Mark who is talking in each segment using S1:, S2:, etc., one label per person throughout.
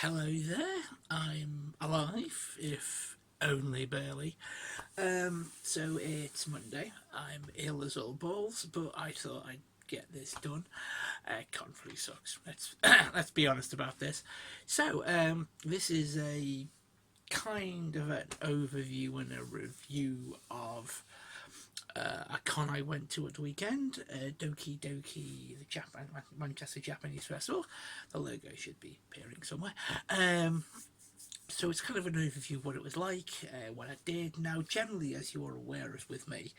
S1: Hello there, I'm alive, if only barely. So it's Monday, I'm ill as all balls, but I thought I'd get this done. Con really sucks, let's be honest about this. So, this is a kind of an overview and a review of a con I went to at the weekend, Doki Doki, the Manchester Japanese Festival. The logo should be appearing somewhere. So it's kind of an overview of what it was like, what I did. Now, generally, as you are aware of with me,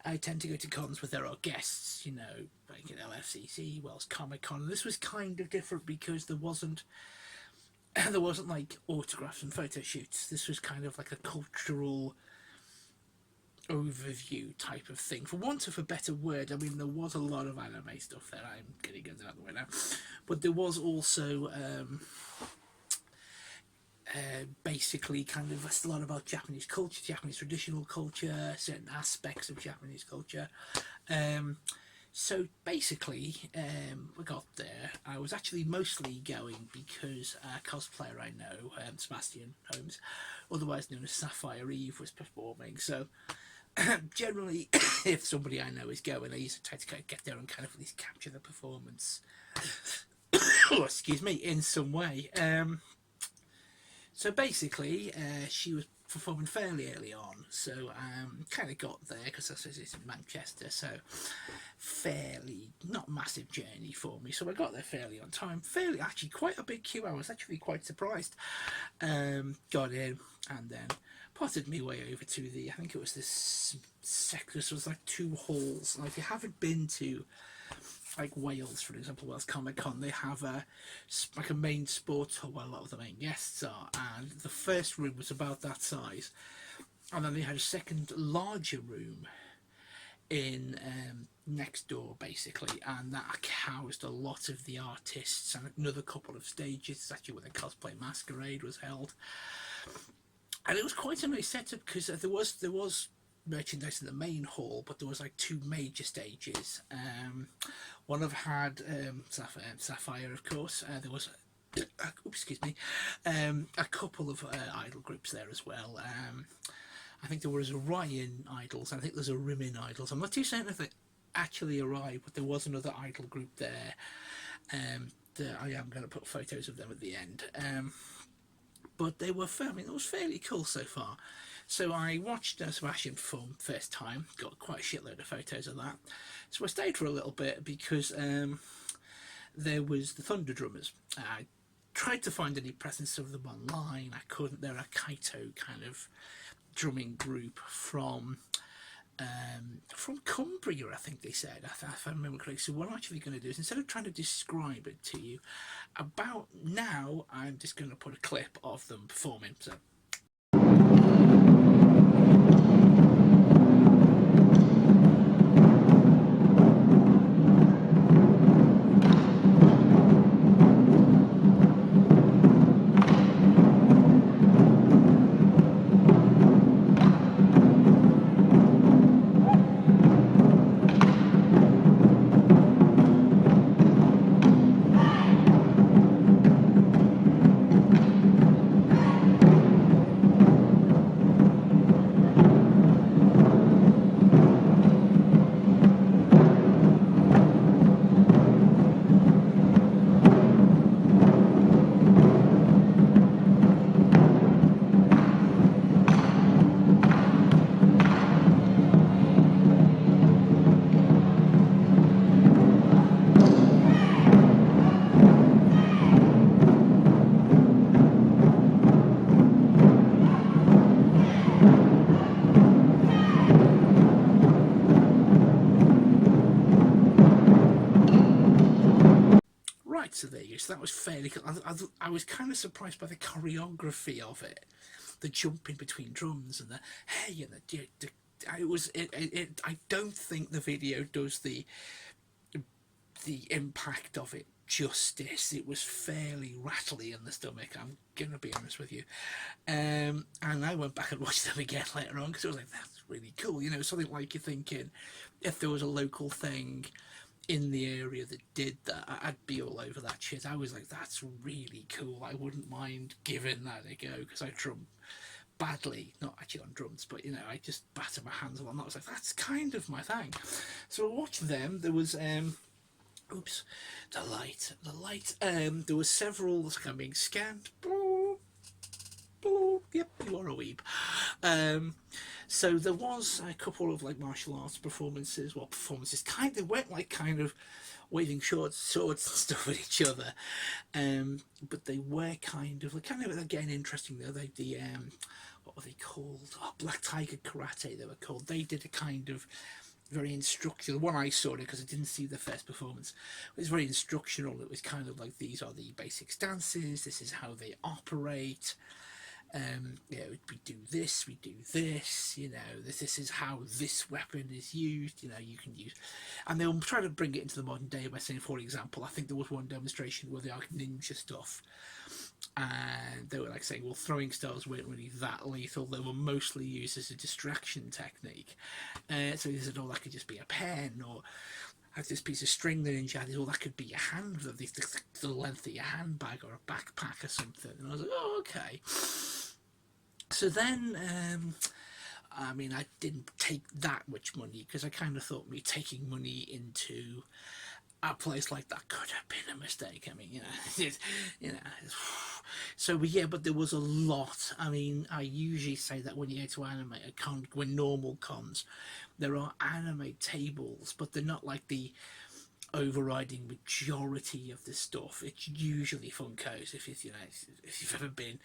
S1: I tend to go to cons where there are guests, like at LFCC, Wells Comic Con. This was kind of different because there wasn't there wasn't like autographs and photo shoots. This was kind of like a cultural overview type of thing, for want of a better word. I mean, there was a lot of anime stuff there. I'm getting it out of the way now, but there was also basically kind of a lot about Japanese culture, Japanese traditional culture, certain aspects of Japanese culture. So basically, we got there. I was actually mostly going because a cosplayer I know, Sebastian Holmes, otherwise known as Sapphire Eve, was performing. So generally, if somebody I know is going, I usually try to get there and kind of at least capture the performance. Oh, excuse me, in some way. So basically, she was performing fairly early on, so kind of got there because I says it's in Manchester, so fairly not massive journey for me. So I got there fairly on time, fairly actually quite a big queue. I was actually quite surprised. Got in and then potted me way over to the, I think it was this sector. This was like two halls. Now, if you haven't been to like Wales, for example, Wales Comic Con, they have like a main sports hall where a lot of the main guests are, and the first room was about that size, and then they had a second larger room in next door basically, and that housed a lot of the artists and another couple of stages. It's actually where the cosplay masquerade was held, and it was quite a nice setup because there was merchandise in the main hall, but there was like two major stages. One of had Sapphire, of course. There was, excuse me, a couple of idol groups there as well. I think there was Orion Idols. I think there's a Rimmon Idols. I'm not too certain if they actually arrived, but there was another idol group there. I am going to put photos of them at the end. But they were it was fairly cool so far. So I watched Sebastian perform first time, got quite a shitload of photos of that. So I stayed for a little bit because there was the Thunder Drummers. I tried to find any presence of them online. I couldn't. They're a Kaito kind of drumming group from Cumbria, I think they said, if I remember correctly. So what I'm actually going to do is, instead of trying to describe it to you, about now, I'm just going to put a clip of them performing. So right, so there you go. So that was fairly cool. I was kind of surprised by the choreography of it, the jumping between drums and the hey and the I don't think the video does the impact of it justice. It was fairly rattly in the stomach, I'm gonna be honest with you. And I went back and watched them again later on because I was like, that's really cool. Something like you're thinking if there was a local thing in the area that did that, I'd be all over that shit. I was like, that's really cool. I wouldn't mind giving that a go because I drum badly, not actually on drums, but you know, I just batter my hands a lot. And I was like, that's kind of my thing. So I watched them. There was oops, there was several that's kind of being scanned. Yep, you are a weeb. Um, so there was a couple of like martial arts performances. Well, performances kind of went like kind of waving short swords and stuff at each other, but they were kind of again interesting though. The what were they called? Oh, Black Tiger Karate. They were called. They did a kind of very instructional. One I saw it because I didn't see the first performance. It was very instructional. It was kind of like these are the basic stances. This is how they operate. You know, we do this, we do this, you know, this is how this weapon is used, you know, you can use, and they'll try to bring it into the modern day by saying, for example, I think there was one demonstration where they are ninja stuff, and they were like saying, well, throwing stars weren't really that lethal, they were mostly used as a distraction technique, so he said, oh, that could just be a pen, or have this piece of string the ninja had, or that could be your hand, the length of your handbag or a backpack or something, and I was like, oh, okay. So then, I mean, I didn't take that much money because I kind of thought me taking money into a place like that could have been a mistake. I mean, you know, you know. So yeah, but there was a lot. I mean, I usually say that when you go to anime, when normal cons, there are anime tables, but they're not like the overriding majority of the stuff. It's usually Funkos. If you've ever been,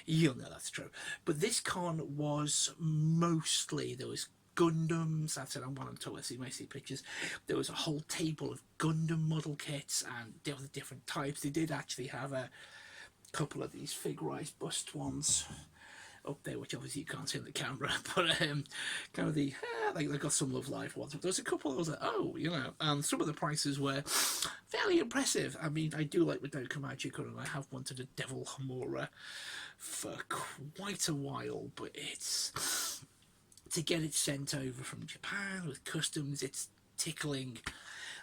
S1: you'll know that's true. But this con was mostly there was Gundams. That's it. I'm one to see mostly pictures. There was a whole table of Gundam model kits and there were different types. They did actually have a couple of these figurized bust ones up there, which obviously you can't see in the camera, but kind of the they got some Love Live ones. But there was a couple I was like, oh, you know, and some of the prices were fairly impressive. I mean, I do like Madoka Magica, and I have wanted a Devil Hamura for quite a while, but it's to get it sent over from Japan with customs, it's tickling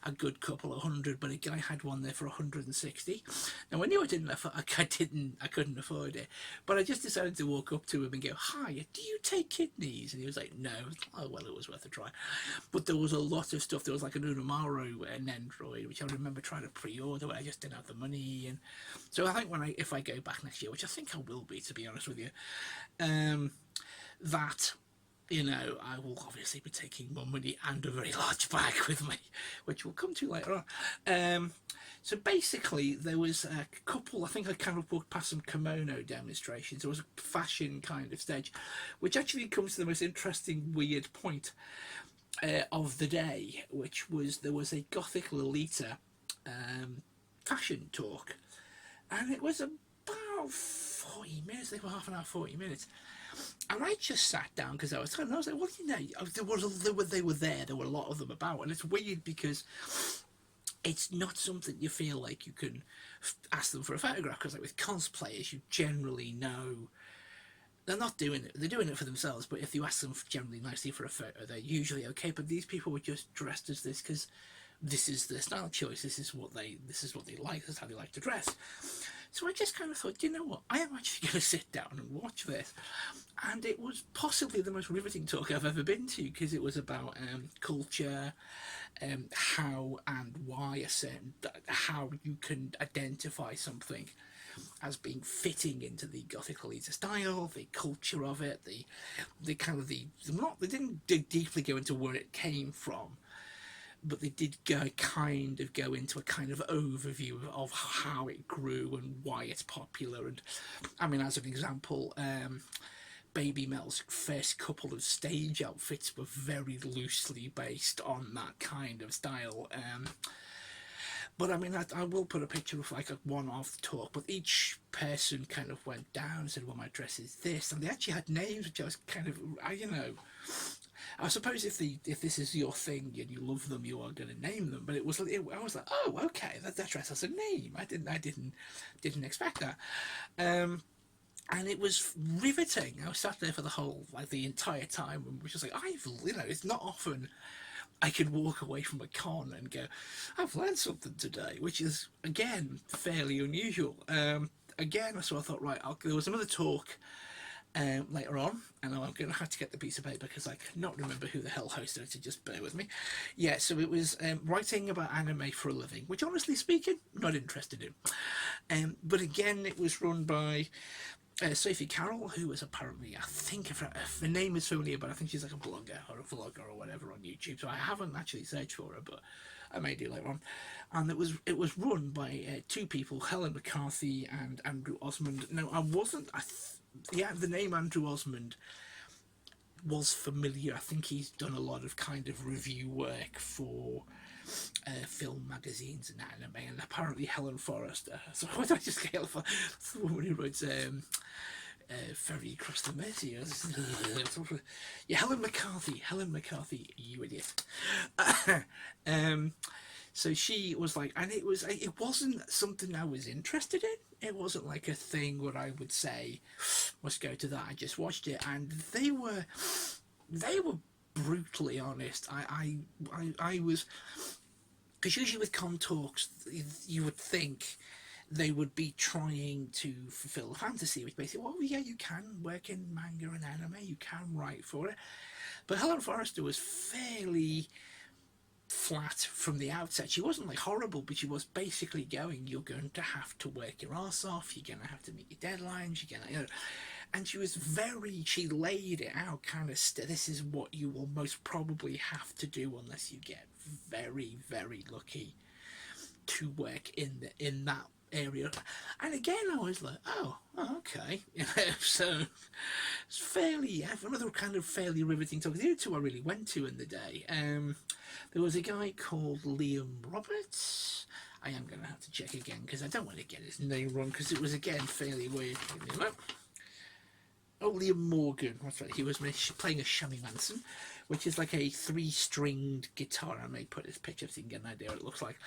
S1: a good couple of hundred, but again, I had one there for 160. Now I knew I couldn't afford it, but I just decided to walk up to him and go, "Hi, do you take kidneys?" And he was like, "No." Oh well, it was worth a try. But there was a lot of stuff. There was like an Urumaru and Android, which I remember trying to pre-order, but I just didn't have the money. And so I think if I go back next year, which I think I will be, to be honest with you, that, you know, I will obviously be taking more money and a very large bag with me, which we'll come to later on. So basically, there was a couple, I think I kind of walked past some kimono demonstrations. There was a fashion kind of stage, which actually comes to the most interesting, weird point of the day, which was there was a Gothic Lolita fashion talk. And it was about 40 minutes, they were half an hour, 40 minutes. And I just sat down because I was tired, and I was like, well, you know, they were there. There were a lot of them about, and it's weird because it's not something you feel like you can ask them for a photograph. Because like with cosplayers, you generally know they're not doing it. They're doing it for themselves. But if you ask them generally nicely for a photo, they're usually okay. But these people were just dressed as this because this is their style choice. This is what they like. This is how they like to dress. So I just kind of thought, you know what, I am actually going to sit down and watch this. And it was possibly the most riveting talk I've ever been to, because it was about culture, how and why how you can identify something as being fitting into the Gothic Lolita style, the culture of it, the kind of they didn't dig deeply go into where it came from, but they did go into a kind of overview of how it grew and why it's popular. And I mean, as an example, Baby Mel's first couple of stage outfits were very loosely based on that kind of style. But I mean, I will put a picture of like a one-off talk, but each person kind of went down and said, well, my dress is this, and they actually had names, which I was kind of, I suppose if this is your thing and you love them, you are going to name them. But I was like, oh, okay, that dress has a name. I didn't expect that, and it was riveting. I was sat there for the entire time, and was just like, it's not often I could walk away from a con and go, I've learned something today, which is, again, fairly unusual. Again, so I thought, right, there was another talk later on, and I'm going to have to get the piece of paper because I cannot remember who the hell hosted it, so just bear with me. Yeah, so it was writing about anime for a living, which, honestly speaking, I'm not interested in. But again, it was run by Sophie Carroll, who is apparently, I think, if the name is familiar, but I think she's like a blogger or a vlogger or whatever on YouTube. So I haven't actually searched for her, but I may do later on. And it was run by two people, Helen McCarthy and Andrew Osmond. No, I wasn't. Yeah, the name Andrew Osmond was familiar. I think he's done a lot of kind of review work for film magazines and anime, and apparently Helen Forrester. So what did I just get? That's the woman who writes Ferry Across the Mersey. Yeah, Helen McCarthy, you idiot. So she was like, and it wasn't something I was interested in. It wasn't like a thing where I would say, must go to that. I just watched it, and they were brutally honest. I was, because usually with con talks, you would think they would be trying to fulfill a fantasy, which basically, well, yeah, you can work in manga and anime, you can write for it. But Helen Forrester was fairly flat from the outset. She wasn't like horrible, but she was basically going, you're going to have to work your ass off, you're going to have to meet your deadlines, you're going to, and she laid it out kind of, this is what you will most probably have to do unless you get very, very lucky to work in that area. And again, I was like, oh okay. So it's fairly, another kind of fairly riveting talk. The other two I really went to in the day, there was a guy called Liam Roberts. I am going to have to check again because I don't want to get his name wrong, because it was again fairly weird. Oh, Liam Morgan, that's right. He was playing a shamisen, which is like a 3-stringed guitar. I may put his picture so you can get an idea what it looks like.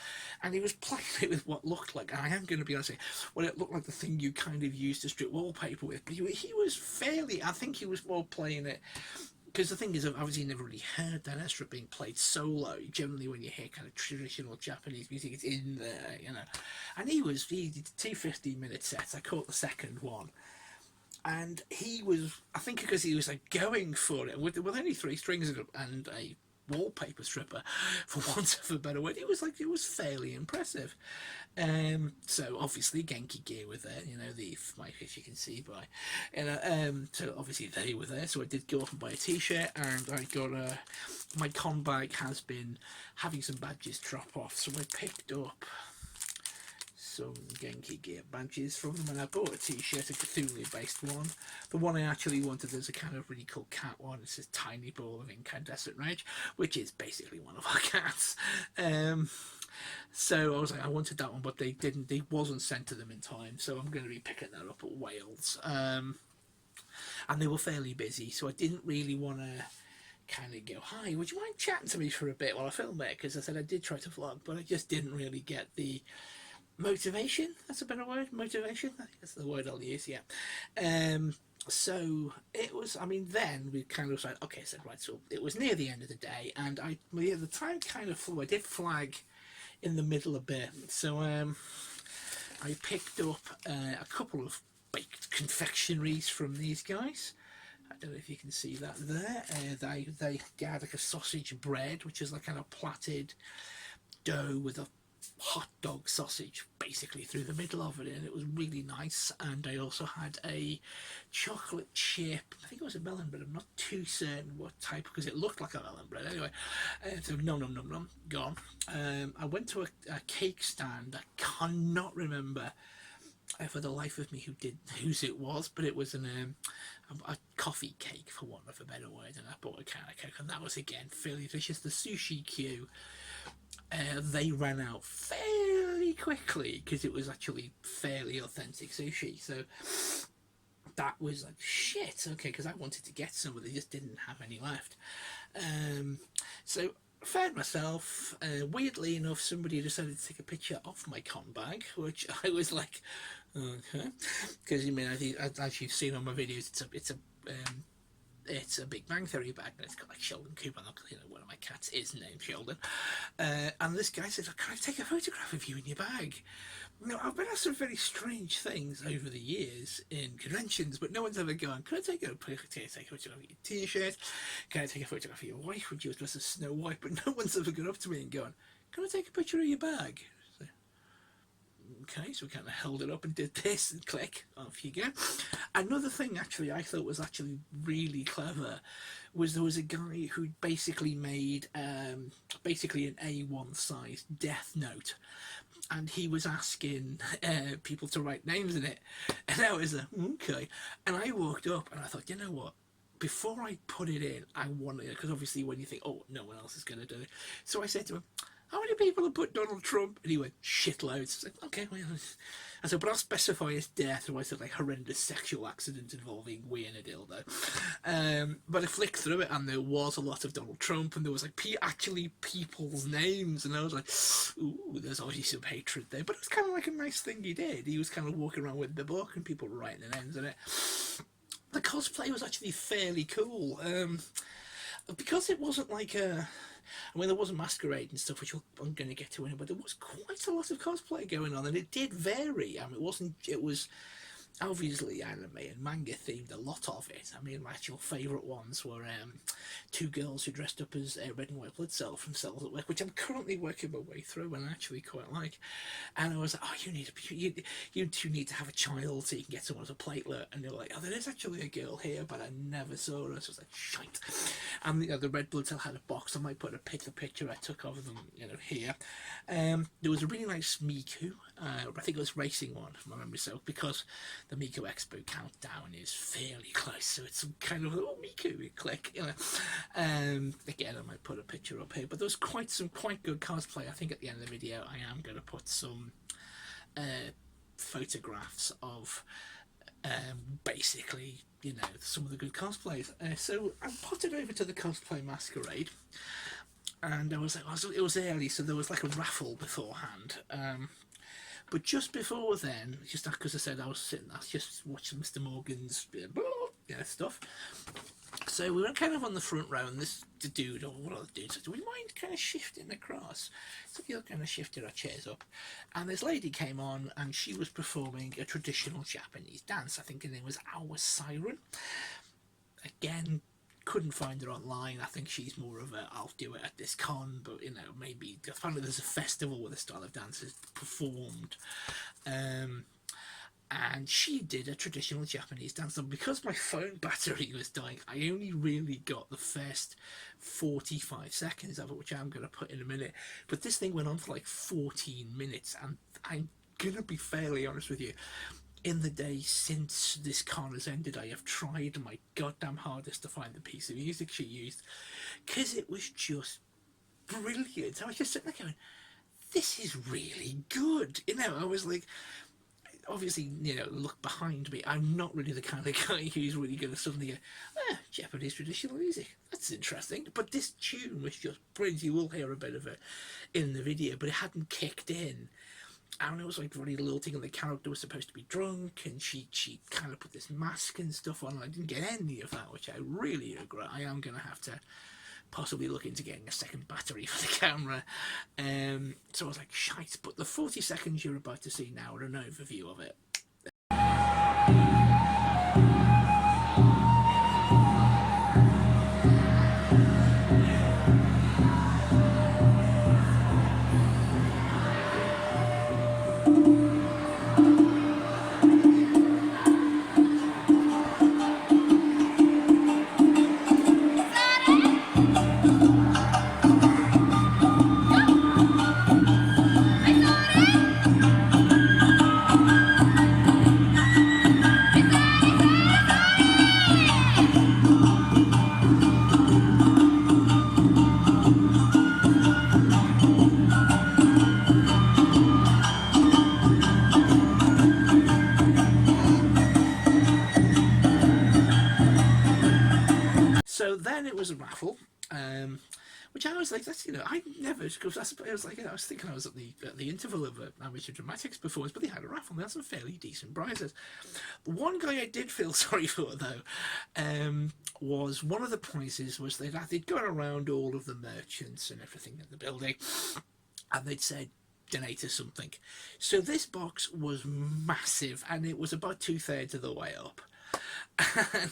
S1: And he was playing it with what looked like, and I am going to be honest, well, it looked like the thing you kind of use to strip wallpaper with. But he was fairly, I think he was more playing it, because the thing is, I've obviously never really heard that instrument being played solo. Generally, when you hear kind of traditional Japanese music, it's in there, And he did 2 15-minute sets. I caught the second one. And he was, I think because he was like going for it with only 3 strings and a wallpaper stripper, for want of a better word, it was fairly impressive. So obviously Genki Gear were there, my picture you can see by, so obviously they were there. So I did go off and buy a t-shirt, and I got my con bag has been having some badges drop off, so I picked up some Genki Gear badges from them, and I bought a t-shirt, a Cthulhu based one. The one I actually wanted is a kind of really cool cat one. It's this tiny ball of incandescent rage, which is basically one of our cats. So I was like, I wanted that one, but they wasn't sent to them in time, so I'm going to be picking that up at Wales. And they were fairly busy, so I didn't really want to kind of go, hi, would you mind chatting to me for a bit while I film it? Because I said I did try to vlog, but I just didn't really get the motivation. That's a better word. Motivation, I think that's the word I'll use. Yeah. So it was, then we kind of said, okay, I said, right, so it was near the end of the day, and the time kind of flew. I did flag in the middle a bit, so I picked up a couple of baked confectionaries from these guys. I don't know if you can see that there. They had like a sausage bread, which is like kind of platted dough with a hot dog sausage basically through the middle of it, and it was really nice. And I also had a chocolate chip, I think it was a melon bread, I'm not too certain what type because it looked like a melon bread anyway. So nom gone. I went to a cake stand. I cannot remember for the life of me whose it was, but it was a coffee cake, for want of a better word, and I bought a can of cake, and that was again fairly delicious. The sushi queue, they ran out fairly quickly because it was actually fairly authentic sushi. So that was like, shit, okay, because I wanted to get some, but they just didn't have any left. So fed myself. Weirdly enough, somebody decided to take a picture of my con bag, which I was like, okay, because as you've seen on my videos, it's a it's a Big Bang Theory bag, and it's got like Sheldon Cooper, and one of my cats is named Sheldon. And this guy said, "Can I take a photograph of you in your bag?" I've been asked some very strange things over the years in conventions, but no one's ever gone, "Can I take a photograph of your t-shirt? Can I take a photograph of your wife when she was dressed as Snow White?" But no one's ever gone up to me and gone, "Can I take a picture of your bag?" So, okay, so we kind of held it up and did this, and click, off you go. Another thing actually I thought was actually really clever was there was a guy who basically made basically an A1 size death note, and he was asking people to write names in it, and I was like, okay. And I walked up and I thought, you know what, before I put it in, I wanted it, because obviously when you think, oh, no one else is going to do it, so I said to him, "How many people have put Donald Trump?" And he went, "Shitloads." I was like, okay, well. I said, "But I'll specify his death," or I said, like, horrendous sexual accident involving wee and a dildo. But I flicked through it, and there was a lot of Donald Trump, and there was like actually people's names, and I was like, ooh, there's obviously some hatred there. But it was kind of like a nice thing he did. He was kind of walking around with the book, and people were writing their names in it. The cosplay was actually fairly cool. Because it wasn't like there wasn't masquerade and stuff, which I'm going to get to in, but there was quite a lot of cosplay going on, and it did vary. I mean, it was obviously anime and manga themed, a lot of it. I mean, my actual favourite ones were two girls who dressed up as red and white blood cells from Cells at Work, which I'm currently working my way through and I actually quite like. And I was like, oh, you two need to have a child so you can get someone as a platelet. And they were like, oh, there is actually a girl here, but I never saw her. So I was like, shite. And the red blood cell had a box. I might put a picture I took of them, here. There was a really nice Miku. I think it was racing one, if my memory serves, because the Miku Expo countdown is fairly close, so it's some kind of Miku click, again, I might put a picture up here, but there was some quite good cosplay. I think at the end of the video I am going to put some photographs of basically, some of the good cosplays. So I potted over to the Cosplay Masquerade, and I was like, it was early, so there was like a raffle beforehand. But just before then, just because I said I was just watching Mr. Morgan's stuff. So we were kind of on the front row, and this dude, or one of the dudes, said, "Do we mind kind of shifting across?" So we all kind of shifted our chairs up, and this lady came on, and she was performing a traditional Japanese dance. I think her name was Our Siren. Again, couldn't find her online. I think she's more of a, I'll do it at this con, but maybe apparently there's a festival where the style of dance is performed. And she did a traditional Japanese dance. And because my phone battery was dying, I only really got the first 45 seconds of it, which I'm going to put in a minute. But this thing went on for like 14 minutes, and I'm going to be fairly honest with you. In the days since this con has ended, I have tried my goddamn hardest to find the piece of music she used, because it was just brilliant. I was just sitting there going, this is really good. I was like, obviously, look behind me. I'm not really the kind of guy who's really going to suddenly go, Japanese traditional music, that's interesting. But this tune was just brilliant. You will hear a bit of it in the video, but it hadn't kicked in. And it was like really lilting, and the character was supposed to be drunk, and she kind of put this mask and stuff on, and I didn't get any of that, which I really regret. I am going to have to possibly look into getting a second battery for the camera. So I was like, shite. But the 40 seconds you're about to see now are an overview of it. So then it was a raffle, Which I was like, that's, I never, because I was like, I was thinking I was at the interval of an amateur dramatics performance, but they had a raffle. They had some fairly decent prizes. The one guy I did feel sorry for though, was one of the prizes was they'd gone around all of the merchants and everything in the building, and they'd said donate us something. So this box was massive, and it was about 2/3 of the way up, and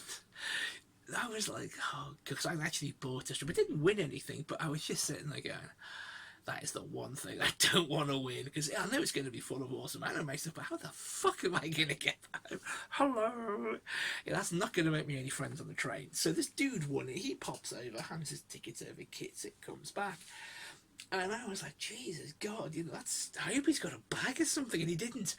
S1: I was like, oh, because I actually bought a strip. I didn't win anything, but I was just sitting there going, that is the one thing I don't want to win, because I know it's going to be full of awesome anime stuff, but how the fuck am I going to get that? Hello? Yeah, that's not going to make me any friends on the train. So this dude won it. He pops over, hands his ticket over, kits it, comes back. And I was like, Jesus God, I hope he's got a bag or something, and he didn't.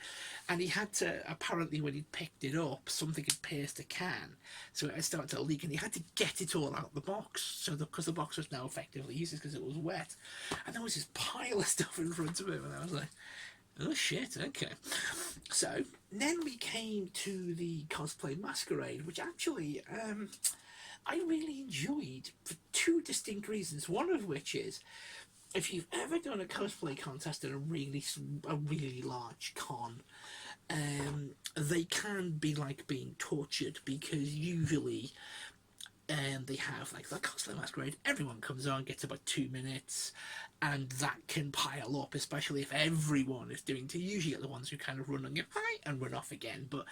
S1: And he had to, apparently when he picked it up, something had pierced a can, so it started to leak, and he had to get it all out of the box, so because the box was now effectively useless because it was wet. And there was this pile of stuff in front of him, and I was like, oh shit, okay. So then we came to the cosplay masquerade, which actually I really enjoyed for two distinct reasons, one of which is, if you've ever done a cosplay contest at a really large con, they can be like being tortured, because usually they have like the cosplay masquerade, everyone comes on, gets about 2 minutes, and that can pile up, especially if everyone is doing to usually get the ones who kind of run and go hi and run off again. But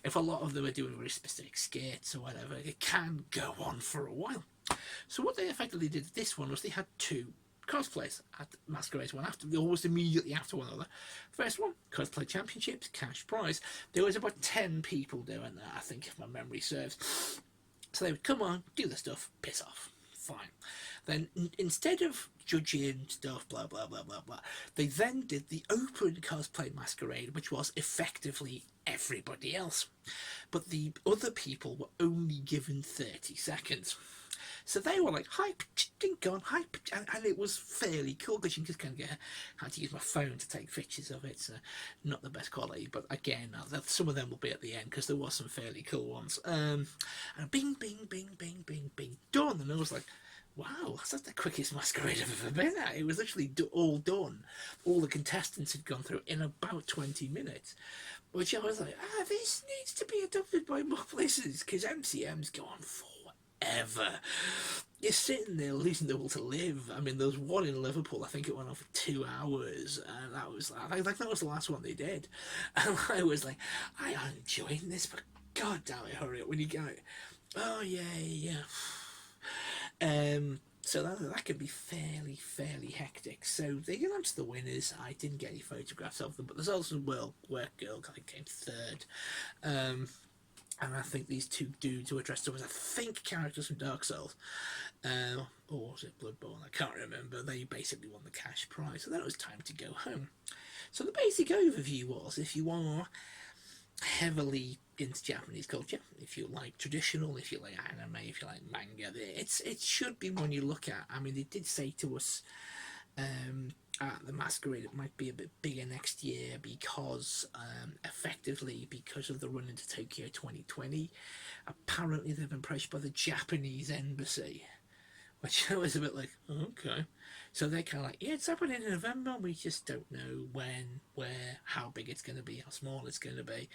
S1: if a lot of them are doing very specific skits or whatever, it can go on for a while. So what they effectively did at this one was they had two cosplays at masquerades, one after, almost immediately after one another. First one, cosplay championships, cash prize. There was about 10 people doing that, I think, if my memory serves. So they would come on, do the stuff, piss off, fine. Then instead of judging stuff, blah blah blah blah blah, they then did the open cosplay masquerade, which was effectively everybody else, but the other people were only given 30 seconds. So they were like, hi, dink on, hi, and it was fairly cool, because you can just kind of get, I had to use my phone to take pictures of it, so not the best quality, but again, some of them will be at the end, because there was some fairly cool ones. And bing, bing, bing, bing, bing, bing, done, and I was like, wow, that's the quickest masquerade I've ever been at. It was literally all done. All the contestants had gone through in about 20 minutes, which I was like, this needs to be adopted by more places, because MCM's gone forever. You're sitting there losing the will to live. I mean, there was one in Liverpool, I think it went on for 2 hours, and that was like that was the last one they did. And I was like, I am enjoying this, but god damn it, hurry up when you get it. Oh yeah. So that can be fairly hectic. So they announced the winners. I didn't get any photographs of them, but there's also Work Girl, I think, came third. And I think these two dudes who were dressed up as, I think, characters from Dark Souls, or was it Bloodborne? I can't remember. They basically won the cash prize, so then it was time to go home. So the basic overview was, if you are heavily into Japanese culture, if you like traditional, if you like anime, if you like manga, it should be one you look at. I mean, they did say to us at the masquerade it might be a bit bigger next year, because effectively, because of the run into Tokyo 2020, apparently they've been approached by the Japanese embassy, which I was a bit like, okay. So they're kind of like, yeah, it's happening in November, we just don't know when, where, how big it's going to be, how small it's going to be.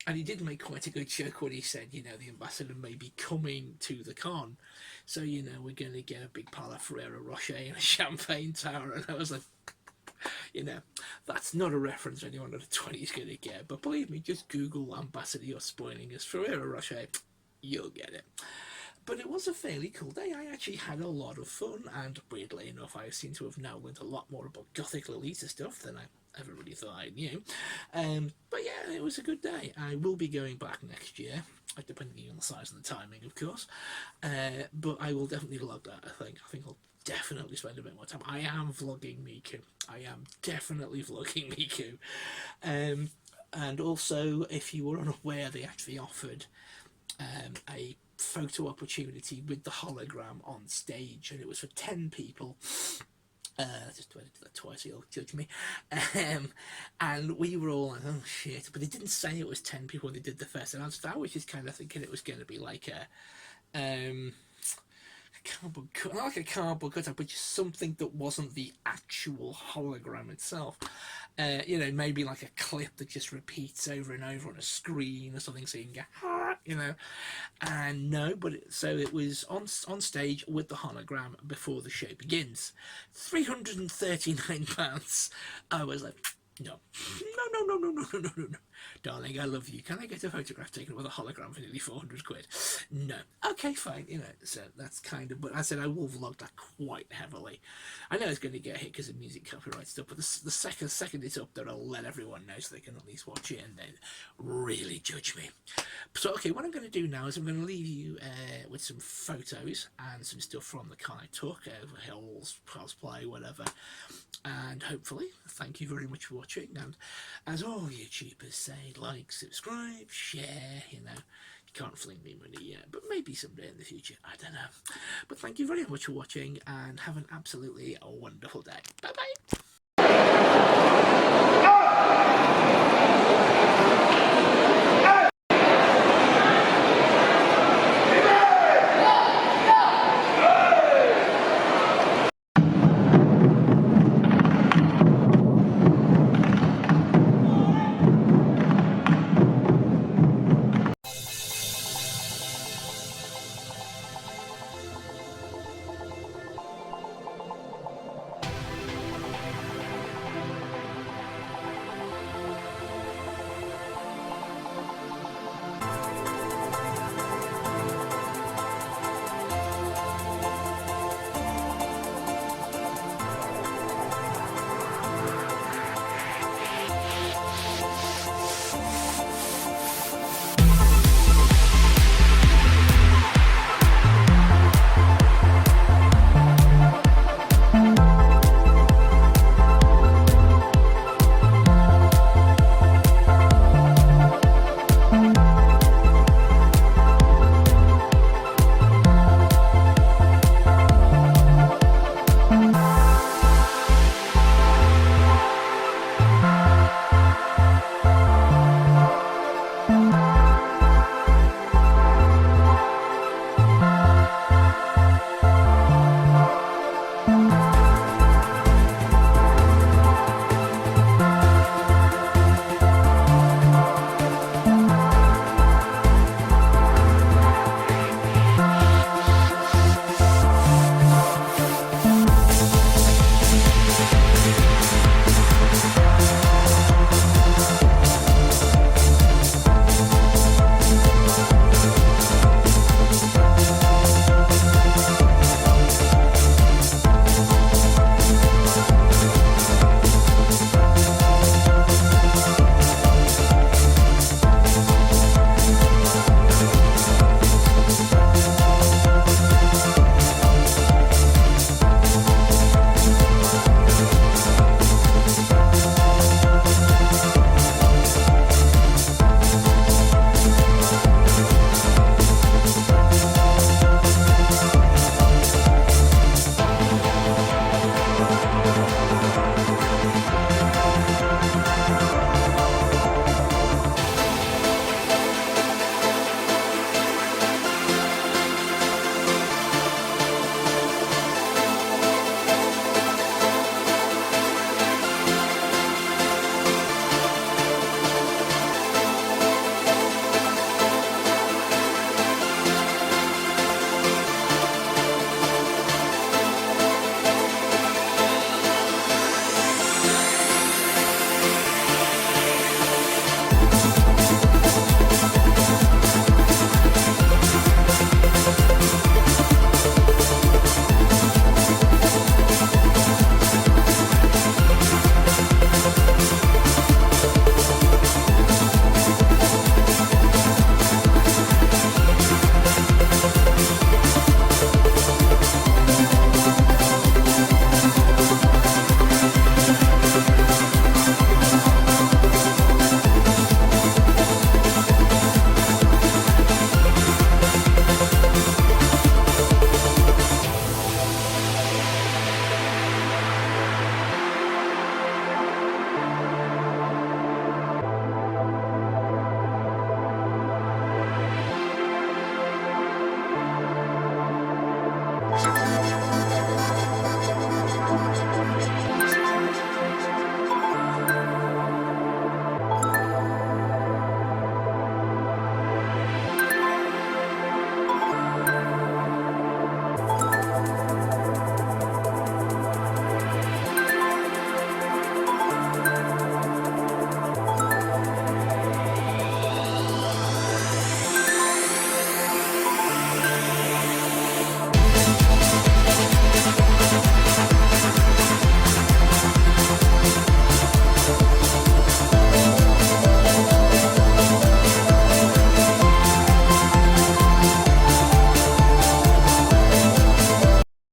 S1: And he did make quite a good joke when he said, the ambassador may be coming to the con, so we're going to get a big pile of Ferrero Rocher and a champagne tower. And I was like, that's not a reference anyone under 20 is going to get, but believe me, just Google ambassador you're spoiling us Ferrero Rocher, you'll get it. But it was a fairly cool day. I actually had a lot of fun, and weirdly enough, I seem to have now learned a lot more about Gothic Lolita stuff than I ever really thought I knew. But yeah, it was a good day. I will be going back next year, depending on the size and the timing, of course. But I will definitely vlog that, I think. I think I'll definitely spend a bit more time. I am vlogging Miku. I am definitely vlogging Miku. And also, if you were unaware, they actually offered a photo opportunity with the hologram on stage, and it was for 10 people. Just went into that twice, you'll judge me. And we were all like, oh shit, but they didn't say it was 10 people when they did the first announcement. I was just kind of thinking it was going to be like a not like a cardboard cutout, but just something that wasn't the actual hologram itself. You know, maybe like a clip that just repeats over and over on a screen or something, so you can go, you know. And no, but so it was on stage with the hologram before the show begins. £339. I was like, no, no, darling, I love you. Can I get a photograph taken with a hologram for nearly 400 quid? No. Okay, fine. You know, so that's kind of. But I said I will vlog that quite heavily. I know it's going to get hit because of music copyright stuff, but the second it's up there, I'll let everyone know so they can at least watch it and then really judge me. So okay, what I'm going to do now is I'm going to leave you with some photos and some stuff from the car I took over hills, cosplay, whatever. And hopefully, thank you very much for watching. And as all YouTubers say, like, subscribe, share. You know, you can't fling me money yet, but maybe someday in the future. I don't know. But thank you very much for watching, and have an absolutely wonderful day. Bye bye.